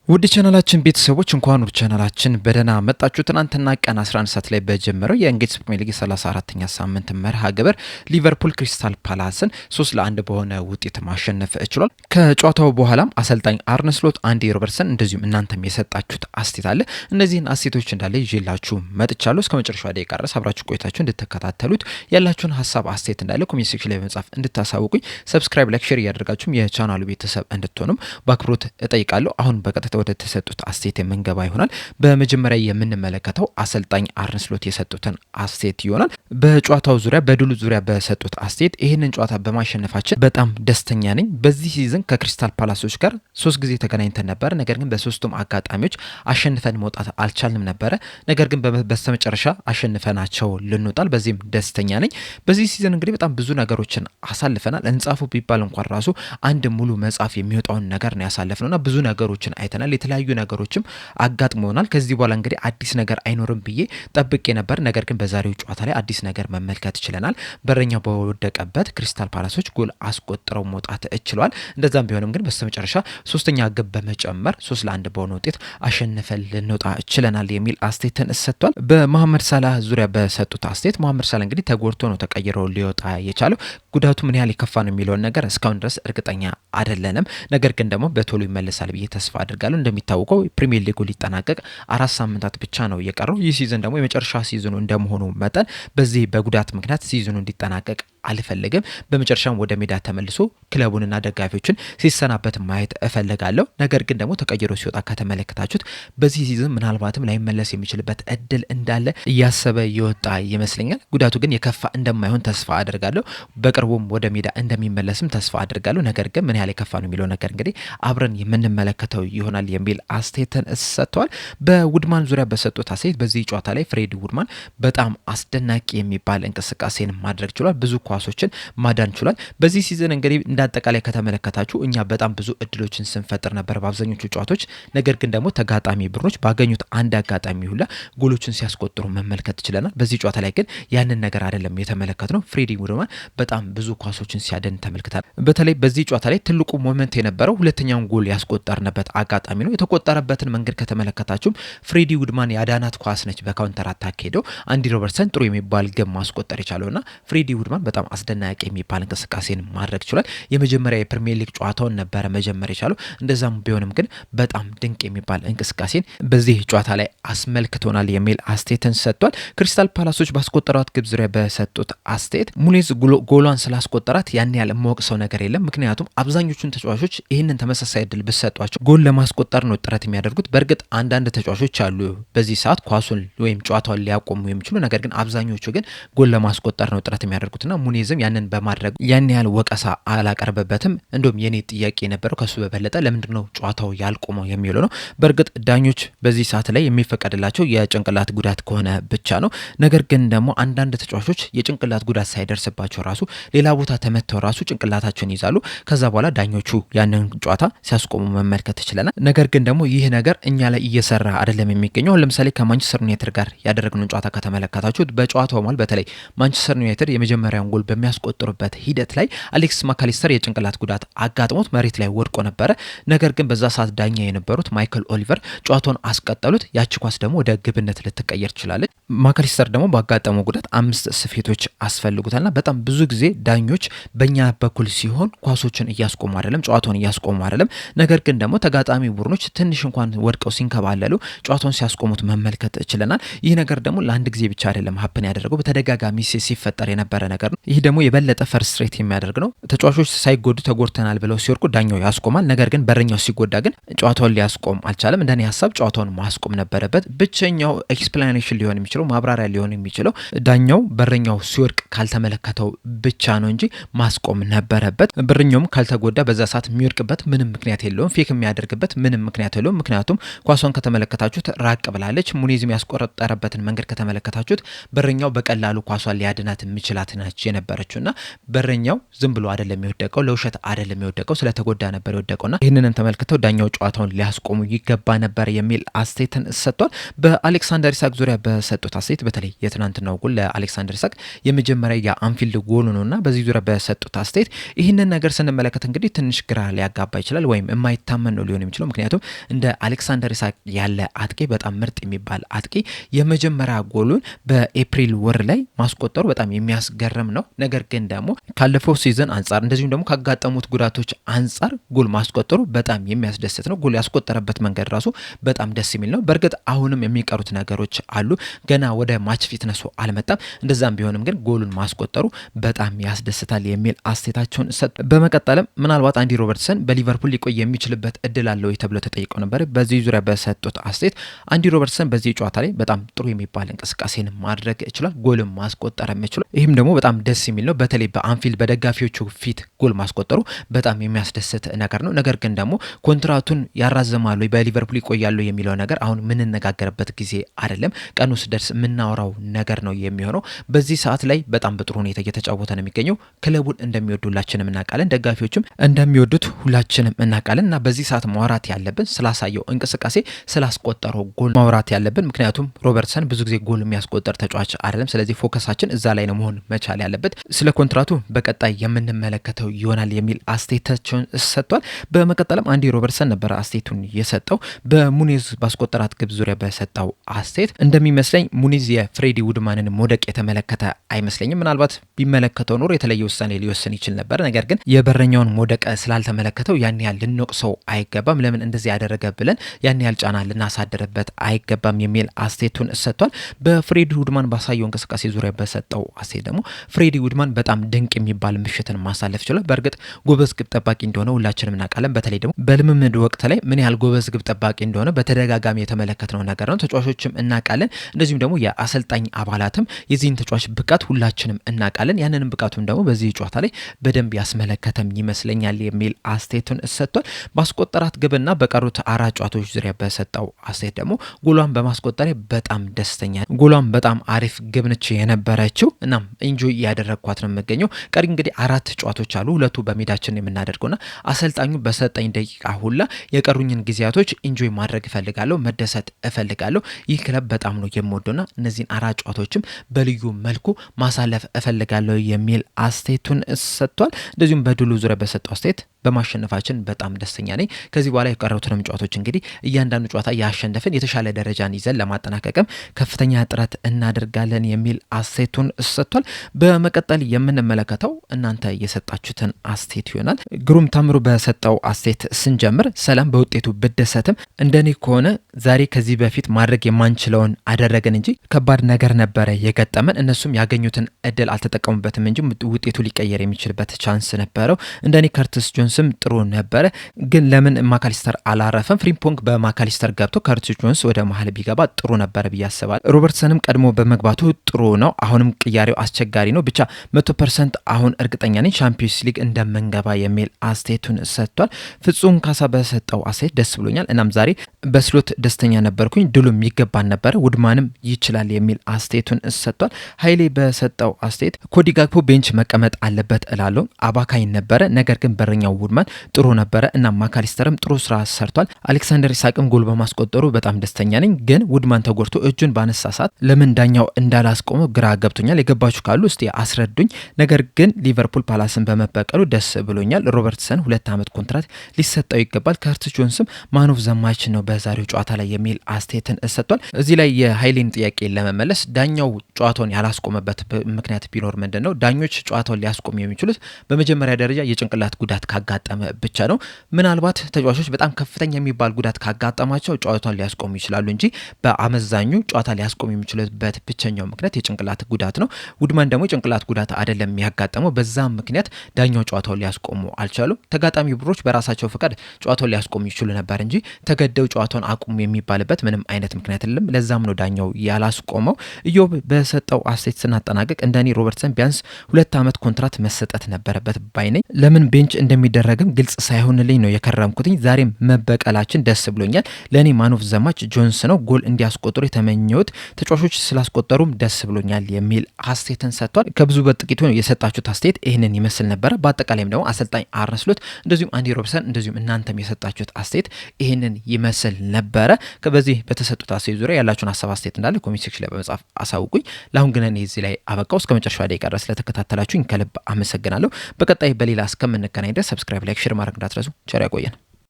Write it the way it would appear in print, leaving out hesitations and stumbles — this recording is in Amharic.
ውድ ቻናላችን ቤተሰቦች እንኳን ወደ ቻናላችን በደህና መጣችሁ። ትናንትና ቀን 11 ሰዓት ላይ በጀመረው የእንግሊዝ ፕሪሚየር ሊግ 34ኛ ሳምንት መርሃ ግብር ሊቨርፑል ክሪስታል ፓላስን 3-1 በሆነ ውጤት ማሸነፍ ችሏል። ከጨዋታው በኋላም አሰልጣኝ አርነ ስሎት፣ አንዲ ሮበርትሰን እንደዚሁም እናንተም የሰጣችሁት አስቴት አለ። እነዚህን አስቴቶች እንዳለ ይዤላችሁ መጥቻለሁ። እስከ መጨረሻው ደቂቃ ድረስ አብራችሁ ቆይታችሁ እንድትከታተሉት ያላችሁን ሀሳብ አስቴት እንዳለ ኮሜንት ሴክሽን ላይ በመጻፍ እንድታሳውቁኝ፣ ሰብስክራይብ፣ ላይክ፣ ሼር እያደረጋችሁም የቻናሉ ቤተሰብ እንድትሆኑም በአክብሮት እጠይቃለሁ። አሁን በቀጥታ ወደ ተሰጡት አስቴት የምንገባ ይሆናል። በመጀመሪያ የምንመለከተው አሰልጣኝ አርነ ስሎት የሰጡትን አስቴት ይሆናል። በጨዋታው ዙሪያ በድሉ ዙሪያ በሰጡት አስቴት ይህንን ጨዋታ በማሸነፋችን በጣም ደስተኛ ነኝ። በዚህ ሲዝን ከክሪስታል ፓላሶች ጋር 3 ጊዜ ተገናኝተን ነበር። ነገር ግን በሶስቱም አጋጣሚዎች አሸንፈን መውጣት አልቻልንም ነበረ። ነገር ግን በስተመጨረሻ አሸንፈናቸው ልንወጣል። በዚህም ደስተኛ ነኝ። በዚህ ሲዝን እንግዲህ በጣም ብዙ ነገሮችን አሳልፈናል። እንጻፉ ቢባል እንኳን ራሱ አንድ ሙሉ መጽሐፍ የሚወጣውን ነገር ነው ያሳለፍነውና ብዙ ነገሮችን አይተናል። የተለያዩ ነገሮችም አጋጥመውናል። ከዚህ በኋላ እንግዲህ አዲስ ነገር አይኖርም ብዬ ጠብቄ ነበር። ነገር ግን በዛሬው ጨዋታ ላይ አዲስ ነገር መመልከት ችለናል። በረኛው በወደቀበት ክሪስታል ፓላሶች ጎል አስቆጥረው መውጣት ችለዋል። እንደዛም ቢሆንም ግን በስተመጨረሻ ሶስተኛ ግብ በመጨመር 3-1 በሆነ ውጤት አሸንፈን ልንወጣ ችለናል የሚል አስቴትን ሰጥቷል። በመሐመድ ሳላህ ዙሪያ በሰጡት አስቴት መሐመድ ሳላህ እንግዲህ ተጎድቶ ነው ተቀይሮ ሊወጣ የቻለው። ጉዳቱ ምን ያህል የከፋ ነው የሚለውን ነገር እስካሁን ድረስ እርግጠኛ አይደለንም። ነገር ግን ደግሞ በቶሎ ይመለሳል ብዬ ተስፋ አድርጋለሁ። እንደሚታወቀው ፕሪሚየር ሊጉ ሊጠናቀቅ 4 ሳምንታት ብቻ ነው የቀረው። ይህ ሲዝን ደግሞ የመጨረሻ ሲዝኑ እንደመሆኑ መጠን በዚህ በጉዳት ምክንያት ሲዝኑ እንዲጠናቀቅ አልፈልግም። በመጨረሻም ወደ ሜዳ ተመልሶ ክለቡንና ደጋፊዎችን ሲሰናበት ማየት እፈልጋለሁ። ነገር ግን ደግሞ ተቀይሮ ሲወጣ ከተመለከታችሁት በዚህ ሲዝን ምናልባትም ላይመለስ የሚችልበት እድል እንዳለ እያሰበ ይወጣ ይመስለኛል። ጉዳቱ ግን የከፋ እንደማይሆን ተስፋ አድርጋለሁ። በቅርቡም ወደ ሜዳ እንደሚመለስም ተስፋ አድርጋለሁ። ነገር ግን ምን ያህል የከፋ ነው የሚለው ነገር እንግዲህ አብረን የምንመለከተው ይሆናል የሚል አስቴትን ሰጥተዋል። በውድማን ዙሪያ በሰጡት አስቴት በዚህ ጨዋታ ላይ ፍሬዲ ውድማን በጣም አስደናቂ የሚባል እንቅስቃሴን ማድረግ ችሏል። ብዙ ኳሶችን ማዳን ችሏል። በዚህ ሲዝን እንግዲህ እንዳጠቃላይ ከተመለከታችሁ እኛ በጣም ብዙ እድሎችን ስንፈጥር ነበር በአብዛኞቹ ጨዋታዎች። ነገር ግን ደግሞ ተጋጣሚ ቡድኖች ባገኙት አንድ አጋጣሚ ሁላ ጎሎችን ሲያስቆጥሩ መመልከት ችለናል። በዚህ ጨዋታ ላይ ግን ያንን ነገር አይደለም የተመለከትነው። ፍሬዲ ውድማን በጣም ብዙ ኳሶችን ሲያደን ተመልክተናል። በተለይ በዚህ ጨዋታ ላይ ትልቁ ሞመንት የነበረው ሁለተኛውን ጎል ያስቆጠርንበት አጋጣሚ ነው። የተቆጠረበትን መንገድ ከተመለከታችሁም ፍሬዲ ውድማን ያዳናት ኳስ ነች። በካውንተር አታክ ሄደው አንዲ ሮበርትሰን ጥሩ የሚባል ግብ ማስቆጠር የቻለውና ፍሬዲ ውድማን በጣም አስደናቂ የሚባል እንቅስቃሴን ማድረግ ችሏል። የመጀመሪያ የፕሪሚየር ሊግ ጨዋታውን ነበረ መጀመር የቻለው። እንደዛም ቢሆንም ግን በጣም ድንቅ የሚባል እንቅስቃሴን በዚህ ጨዋታ ላይ አስመልክቶናል የሚል አስቴትን ሰጥቷል። ክሪስታል ፓላሶች ባስቆጠሯት ግብ ዙሪያ በሰጡት አስቴት ሙኔዝ ጎሏን ስላስቆጠራት ያን ያህል የማወቅሰው ነገር የለም። ምክንያቱም አብዛኞቹን ተጫዋቾች ይህንን ተመሳሳይ እድል ብሰጧቸው ጎል ለማስቆጠር ነው ጥረት የሚያደርጉት። በእርግጥ አንዳንድ ተጫዋቾች አሉ በዚህ ሰዓት ኳሱን ወይም ጨዋታውን ሊያቆሙ የሚችሉ፣ ነገር ግን አብዛኞቹ ግን ጎል ለማስቆጠር ነው ጥረት የሚያደርጉትና ሙኔዝም ያንን በማድረግ ያን ያህል ወቀሳ አላቀርበበትም። እንዲሁም የኔ ጥያቄ የነበረው ከሱ በበለጠ ለምንድን ነው ጨዋታው ያልቆመው የሚለው ነው። በእርግጥ ዳኞች በዚህ ሰዓት ላይ የሚፈቀድላቸው የጭንቅላት ጉዳት ከሆነ ብቻ ነው። ነገር ግን ደግሞ አንዳንድ ተጫዋቾች የጭንቅላት ጉዳት ሳይደርስባቸው ራሱ ሌላ ቦታ ተመተው ራሱ ጭንቅላታቸውን ይዛሉ። ከዛ በኋላ ዳኞቹ ያንን ጨዋታ ሲያስቆሙ መመልከት ይችላል። ነገር ግን ደግሞ ይህ ነገር እኛ ላይ እየሰራ አይደለም የሚገኘው። ለምሳሌ ከማንቸስተር ዩናይትድ ጋር ያደረግነውን ጨዋታ ከተመለከታችሁት በጨዋታው ማለት በተለይ ማንቸስተር ዩናይትድ የመጀመሪያውን ጎል በሚያስቆጥሩበት ሂደት ላይ አሌክስ ማካሊስተር የጭንቅላት ጉዳት አጋጥሞት መሬት ላይ ወድቆ ነበረ። ነገር ግን በዛ ሰዓት ዳኛ የነበሩት ማይክል ኦሊቨር ጨዋታውን አስቀጠሉት። ያቺ ኳስ ደግሞ ወደ ግብነት ልትቀየር ትችላለች። ማካሊስተር ደግሞ ባጋጠመው ጉዳት 5 ስፌቶች አስፈልጉታልና በጣም ብዙ ጊዜ ዳኞች በእኛ በኩል ሲሆን ኳሶችን እያስቆሙ አይደለም፣ ጨዋታውን እያስቆሙ አይደለም። ነገር ግን ደግሞ ተጋጣሚ ቡድኖች ትንሽ እንኳን ወድቀው ሲንከባለሉ ጨዋታውን ሲያስቆሙት መመልከት ችለናል። ይህ ነገር ደግሞ ለአንድ ጊዜ ብቻ አይደለም ሀፕን ያደረገው፣ በተደጋጋሚ ሲፈጠር የነበረ ነገር ነው። ይህ ደግሞ የበለጠ ፈርስትሬት የሚያደርግ ነው። ተጫዋቾች ሳይጎዱ ተጎድተናል ብለው ሲወርቁ ዳኛው ያስቆማል። ነገር ግን በረኛው ሲጎዳ ግን ጨዋታውን ሊያስቆም አልቻለም። እንደኔ ሀሳብ ጨዋታውን ማስቆም ነበረበት። ብቸኛው ኤክስፕላኔሽን ሊሆን የሚችለው ማብራሪያ ሊሆን የሚችለው ዳኛው በረኛው ሲወርቅ ካልተመለከተው ብቻ ነው እንጂ ማስቆም ነበረበት። በረኛውም ካልተጎዳ በዛ ሰዓት የሚወርቅበት ምንም ምክንያት የለውም። ፌክ የሚያደርግበት ምንም ምክንያት የለውም። ምክንያቱም ኳሷን ከተመለከታችሁት ራቅ ብላለች። ሙኔዝም ያስቆጠረበትን መንገድ ከተመለከታችሁት በረኛው በቀላሉ ኳሷን ሊያድናት የሚችላት ነች የነበረችውና በረኛው ዝም ብሎ አይደለም የወደቀው፣ ለውሸት አይደለም የወደቀው፣ ስለተጎዳ ነበር የወደቀውና ይህንንም ተመልክተው ዳኛው ጨዋታውን ሊያስቆሙ ይገባ ነበር የሚል አስተያየትን ሰጥቷል። በአሌክሳንደር ኢሳክ ዙሪያ በሰጡት አስተያየት በተለይ የትናንትናው ጎል ለአሌክሳንደር ኢሳክ የመጀመሪያ የአንፊልድ ጎል ነውና በዚህ ዙሪያ በሰጡት አስተያየት ይህንን ነገር ስንመለከት እንግዲህ ትንሽ ግራ ሊያጋባ ይችላል ወይም የማይታመን ነው ሊሆን የሚችለው። ምክንያቱም እንደ አሌክሳንደር ኢሳክ ያለ አጥቂ በጣም ምርጥ የሚባል አጥቂ የመጀመሪያ ጎሉን በኤፕሪል ወር ላይ ማስቆጠሩ በጣም የሚያስገርም ነው። ነገር ግን ደግሞ ካለፈው ሲዝን አንጻር እንደዚሁም ደግሞ ካጋጠሙት ጉዳቶች አንጻር ጎል ማስቆጠሩ በጣም የሚያስደስት ነው። ጎል ያስቆጠረበት መንገድ ራሱ በጣም ደስ የሚል ነው። በእርግጥ አሁንም የሚቀሩት ነገሮች አሉ። ገና ወደ ማች ፊትነሱ አልመጣም። እንደዛም ቢሆንም ግን ጎሉን ማስቆጠሩ በጣም ያስደስታል የሚል አስተያየታቸውን ሰጥ በመቀጠልም ምናልባት አንዲ ሮበርትሰን በሊቨርፑል ሊቆይ የሚችልበት እድል አለው ተብሎ ተጠይቀው ነበር። በዚህ ዙሪያ በሰጡት አስተያየት አንዲ ሮበርትሰን በዚህ ጨዋታ ላይ በጣም ጥሩ የሚባል እንቅስቃሴን ማድረግ ይችላል፣ ጎልም ማስቆጠር ይችላል። ይህም ደግሞ በጣም ደስ የሚል ነው። በተለይ በአንፊልድ በደጋፊዎቹ ፊት ጎል ማስቆጠሩ በጣም የሚያስደስት ነገር ነው። ነገር ግን ደግሞ ኮንትራቱን ያራዘማሉ በሊቨርፑል ይቆያሉ የሚለው ነገር አሁን የምንነጋገርበት ጊዜ አይደለም። ቀኑ ሲደርስ የምናወራው ነገር ነው የሚሆነው። በዚህ ሰዓት ላይ በጣም በጥሩ ሁኔታ እየተጫወተ ነው የሚገኘው። ክለቡን እንደሚወዱ ሁላችንም እናውቃለን፣ ደጋፊዎችም እንደሚወዱት ሁላችንም እናውቃለን። እና በዚህ ሰዓት ማውራት ያለብን ስላሳየው እንቅስቃሴ ስላስቆጠረው ጎል ማውራት ያለብን። ምክንያቱም ሮበርትሰን ብዙ ጊዜ ጎል የሚያስቆጠር ተጫዋች አይደለም። ስለዚህ ፎከሳችን እዛ ላይ ነው መሆን መቻል ያለበት። ስለ ኮንትራቱ በቀጣይ የምንመለከተው ይሆናል የሚል አስተያየታቸውን ሰጥቷል። በመቀጠልም አንዲ ሮበርትሰን ነበር አስተያየቱን የሰጠው በሙኒዝ ባስቆጠራት ግብ ዙሪያ በሰጠው አስተያየት እንደሚመስለኝ ሙኒዝ የፍሬዲ ውድማንን መውደቅ የተመለከተ አይመስለኝም። ምናልባት ቢመለከተው ኖሮ የተለየ ውሳኔ ሊወስን ይችል ነበር። ነገር ግን የበረኛውን መውደቅ ስላልተመለከተው ያን ያህል ልንወቅሰው አይገባም። ለምን እንደዚህ ያደረገ ብለን ያን ያህል ጫና ልናሳድርበት አይገባም የሚል አስተያየቱን ሰጥቷል። በፍሬዲ ውድማን ባሳየው እንቅስቃሴ ዙሪያ በሰጠው አስተያየት ደግሞ ፍሬዲ ውድማን በጣም ድንቅ የሚባል ምሽትን ማሳለፍ ችሏል። በእርግጥ ጎበዝ ግብ ጠባቂ እንደሆነ ሁላችንም እናውቃለን። በተለይ ደግሞ በልምምድ ወቅት ላይ ምን ያህል ጎበዝ ግብ ጠባቂ እንደሆነ በተደጋጋሚ የተመለከትነው ነገር ነው። ተጫዋቾችም እናውቃለን። እንደዚሁም ደግሞ የአሰልጣኝ አባላትም የዚህን ተጫዋች ብቃት ሁላችንም እናውቃለን። ያንንም ብቃቱን ደግሞ በዚህ ጨዋታ ላይ በደንብ ያስመለከተም ይመስለኛል የሚል አስተያየቱን ሰጥቷል። ባስቆጠራት ግብና በቀሩት አራት ጨዋታዎች ዙሪያ በሰጠው አስተያየት ደግሞ ጎሏን በማስቆጠር በጣም ደስተኛ፣ ጎሏን በጣም አሪፍ ግብ ነች የነበረችው። እናም ኢንጆይ ያደረግኳት ነው የምገኘው። ቀሪ እንግዲህ አራት ጨዋታዎች አሉ፣ ሁለቱ በሜዳችን የምናደርገውና አሰልጣኙ በሰጠኝ ደቂቃ ሁላ የቀሩኝን ጊዜያቶች ኢንጆይ ማድረግ እፈልጋለሁ፣ መደሰት እፈልጋለሁ። ይህ ክለብ በጣም ነው የምወደውና እነዚህን አራት ጨዋታዎችም በልዩ መልኩ ማሳለፍ እፈልጋለሁ የሚል አስተያየቱን ሰጥቷል። እንደዚሁም በድሉ ዙሪያ በሰጠው አስተያየት በማሸነፋችን በጣም ደስተኛ ነኝ። ከዚህ በኋላ የቀሩትንም ጨዋታዎች እንግዲህ እያንዳንዱ ጨዋታ ያሸነፍን የተሻለ ደረጃን ይዘን ለማጠናቀቅም ከፍተኛ ጥረት እናደርጋለን የሚል አስተያየቱን ሰጥቷል። በመቀጠል የምንመለከተው እናንተ የሰጣችሁትን አስተያየት ይሆናል። ግሩም ታምሩ በሰጠው አስተያየት ስንጀምር፣ ሰላም በውጤቱ ብደሰትም እንደኔ ከሆነ ዛሬ ከዚህ በፊት ማድረግ የማንችለውን አደረገን እንጂ ከባድ ነገር ነበረ የገጠመን። እነሱም ያገኙትን እድል አልተጠቀሙበትም እንጂ ውጤቱ ሊቀየር የሚችልበት ቻንስ ነበረው። እንደኔ ከርትስ ጆንስም ጥሩ ነበረ፣ ግን ለምን ማካሊስተር አላረፈም? ፍሪምፖንግ በማካሊስተር ገብቶ ከርትስ ጆንስ ወደ መሀል ቢገባ ጥሩ ነበረ ብዬ አስባለሁ። ሮበርትሰንም ቀድሞ በመግባቱ ጥሩ ነው። አሁንም ቅያሬው አስቸጋሪ ነው። ብቻ 100% አሁን እርግጠኛ ነኝ ቻምፒዮንስ ሊግ እንደምንገባ የሚል አስተያየቱን ሰጥቷል። ፍጹም ካሳ በሰጠው አስተያየት ደስ ብሎኛል። እናም ዛሬ በስሎት ደስተኛ ነበርኩኝ። ድሉ የሚገባን ነበረ፣ ውድማንም ይችላል የሚል አስተያየቱን ሰጥቷል። ኃይሌ በሰጠው አስተያየት ኮዲ ጋክፖ ቤንች መቀመጥ አለበት እላለሁ። አባካኝ ነበረ፣ ነገር ግን በረኛው ውድማን ጥሩ ነበረ እና ማካሊስተርም ጥሩ ስራ ሰርቷል። አሌክሳንደር ኢሳቅም ጎል በማስቆጠሩ በጣም ደስተኛ ነኝ። ግን ውድማን ተጎድቶ እጁን ባነሳ ሰዓት ለምን ዳኛው እንዳላስቆመው ግራ ገብቶኛል። የገባችሁ ካሉ እስቲ አስረዱኝ። ነገር ግን ሊቨርፑል ፓላስን በመበቀሉ ደስ ብሎኛል። ሮበርትሰን 2 ዓመት ኮንትራት ሊሰጠው ይገባል። ከርትስ ጆንስም ማን ኦፍ ዘ ማች ነው በዛሬው ጨዋታ ላይ የሚል አስተያየትን ሰጥቷል። እዚህ ላይ የኃይሌን ጥያቄ ለመመለስ ዳኛው ጨዋታውን ያላስቆመበት ምክንያት ቢኖር ምንድን ነው? ዳኞች ጨዋታውን ሊያስቆሙ የሚችሉት በመጀመሪያ ደረጃ የጭንቅላት ጉዳት ካጋጠመ ብቻ ነው። ምናልባት ተጫዋቾች በጣም ከፍተኛ የሚባል ጉዳት ካጋጠማቸው ጨዋታውን ሊያስቆሙ ይችላሉ እንጂ በአመዛኙ ጨዋታ ሊያስቆሙ የሚችሉበት ብቸኛው ምክንያት የጭንቅላት ጉዳት ነው። ውድማን ደግሞ የጭንቅላት ጉዳት አይደለም የሚያጋጠመው። በዛም ምክንያት ዳኛው ጨዋታውን ሊያስቆሙ አልቻሉም። ተጋጣሚ ቡድኖች በራሳቸው ፈቃድ ጨዋታውን ሊያስቆሙ ይችሉ ነበር እንጂ ተገደው ጨዋታውን አቁሙ የሚባልበት ምንም አይነት ምክንያት የለም። ለዛም ነው ዳኛው ያላስቆመው። ኢዮብ በሰጠው አስተያየት ስናጠናቀቅ እንደኔ ሮበርትሰን ቢያንስ 2 ዓመት ኮንትራት መሰጠት ነበረበት ባይነኝ። ለምን ቤንች እንደሚደ እንደሚደረግም ግልጽ ሳይሆንልኝ ነው የከረምኩትኝ። ዛሬም መበቀላችን ደስ ብሎኛል። ለእኔ ማን ኦፍ ዘ ማች ጆንስ ነው። ጎል እንዲያስቆጥሩ የተመኘሁት ተጫዋቾች ስላስቆጠሩም ደስ ብሎኛል የሚል አስተያየትን ሰጥቷል። ከብዙ በጥቂቱ ነው የሰጣችሁት አስተያየት ይህንን ይመስል ነበረ። በአጠቃላይም ደግሞ አሰልጣኝ አርነ ስሎት እንደዚሁም አንዲ ሮብሰን እንደዚሁም እናንተም የሰጣችሁት አስተያየት ይህንን ይመስል ነበረ። በዚህ በተሰጡት አስተያየት ዙሪያ ያላችሁን ሀሳብ አስተያየት እንዳለ ኮሜንት ሴክሽን ላይ በመጻፍ አሳውቁኝ። ለአሁን ግን እኔ እዚህ ላይ አበቃው። እስከ መጨረሻ ደቂቃ ድረስ ስለተከታተላችሁኝ ከልብ አመሰግናለሁ። በቀጣይ በሌላ እስከምንገናኝ ድረስ ሰብስክራይብ፣ ላይክ፣ ሼር ማድረግ እንዳትረሱ። ቸር ያቆየን።